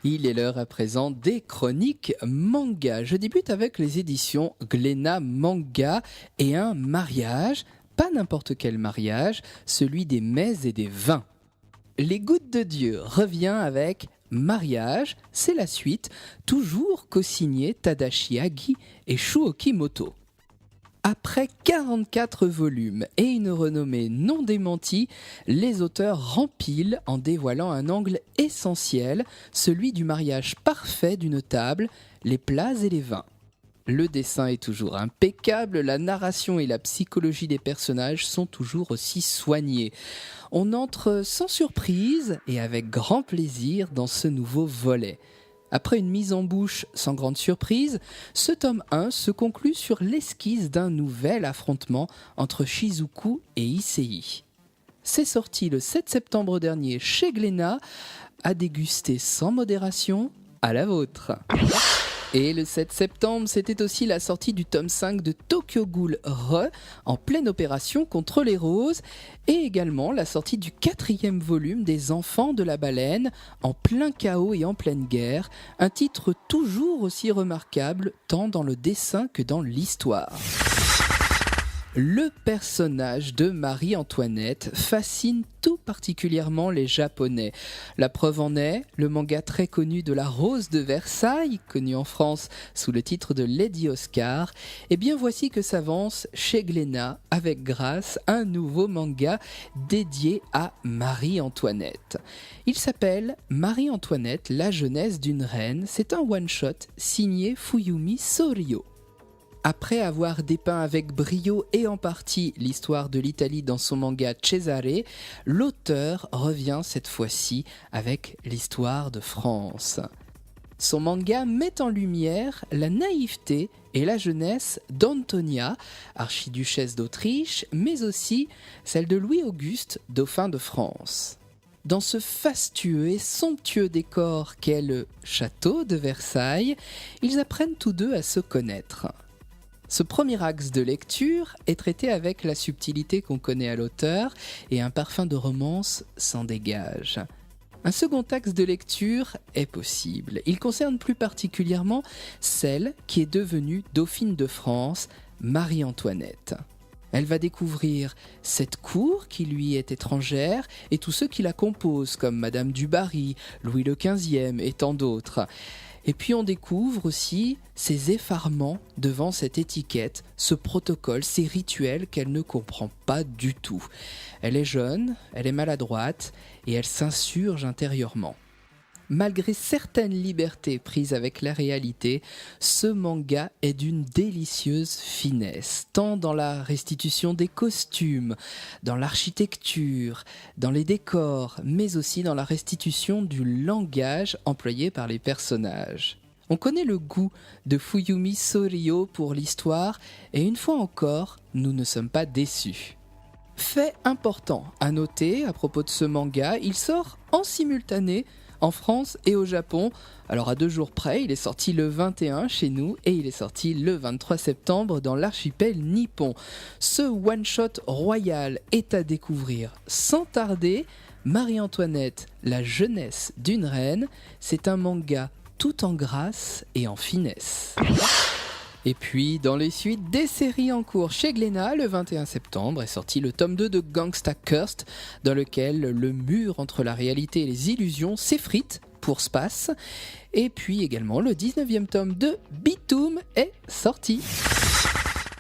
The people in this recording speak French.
Il est l'heure à présent des chroniques manga. Je débute avec les éditions Glénat Manga et un mariage, pas n'importe quel mariage, celui des mets et des vins. Les Gouttes de Dieu revient avec Mariage, c'est la suite, toujours co-signé Tadashi Agi et Shuoki Moto. Après 44 volumes et une renommée non démentie, les auteurs rempilent en dévoilant un angle essentiel, celui du mariage parfait d'une table, les plats et les vins. Le dessin est toujours impeccable, la narration et la psychologie des personnages sont toujours aussi soignées. On entre sans surprise et avec grand plaisir dans ce nouveau volet. Après une mise en bouche sans grande surprise, ce tome 1 se conclut sur l'esquisse d'un nouvel affrontement entre Shizuku et Issei. C'est sorti le 7 septembre dernier chez Glénat, à déguster sans modération, à la vôtre. Et le 7 septembre, c'était aussi la sortie du tome 5 de Tokyo Ghoul Re, en pleine opération contre les roses, et également la sortie du 4e volume des Enfants de la baleine, en plein chaos et en pleine guerre, un titre toujours aussi remarquable, tant dans le dessin que dans l'histoire. Le personnage de Marie-Antoinette fascine tout particulièrement les Japonais. La preuve en est le manga très connu de la Rose de Versailles, connu en France sous le titre de Lady Oscar. Et bien voici que s'avance chez Glénat, avec grâce, un nouveau manga dédié à Marie-Antoinette. Il s'appelle Marie-Antoinette, la jeunesse d'une reine. C'est un one-shot signé Fuyumi Sorio. Après avoir dépeint avec brio et en partie l'histoire de l'Italie dans son manga Cesare, l'auteur revient cette fois-ci avec l'histoire de France. Son manga met en lumière la naïveté et la jeunesse d'Antonia, archiduchesse d'Autriche, mais aussi celle de Louis-Auguste, dauphin de France. Dans ce fastueux et somptueux décor qu'est le château de Versailles, ils apprennent tous deux à se connaître. Ce premier axe de lecture est traité avec la subtilité qu'on connaît à l'auteur et un parfum de romance s'en dégage. Un second axe de lecture est possible. Il concerne plus particulièrement celle qui est devenue dauphine de France, Marie-Antoinette. Elle va découvrir cette cour qui lui est étrangère et tous ceux qui la composent comme Madame du Barry, Louis le XVe et tant d'autres. Et puis on découvre aussi ces effarements devant cette étiquette, ce protocole, ces rituels qu'elle ne comprend pas du tout. Elle est jeune, elle est maladroite et elle s'insurge intérieurement. Malgré certaines libertés prises avec la réalité, ce manga est d'une délicieuse finesse, tant dans la restitution des costumes, dans l'architecture, dans les décors, mais aussi dans la restitution du langage employé par les personnages. On connaît le goût de Fuyumi Sorio pour l'histoire, et une fois encore, nous ne sommes pas déçus. Fait important à noter à propos de ce manga, il sort en simultané en France et au Japon. Alors à 2 jours près, il est sorti le 21 chez nous et il est sorti le 23 septembre dans l'archipel nippon. Ce one-shot royal est à découvrir sans tarder. Marie-Antoinette, la jeunesse d'une reine, c'est un manga tout en grâce et en finesse. Et puis, dans les suites des séries en cours chez Glénat, le 21 septembre est sorti le tome 2 de Gangsta Cursed, dans lequel le mur entre la réalité et les illusions s'effrite pour Space. Et puis également, le 19e tome de Bitoum est sorti.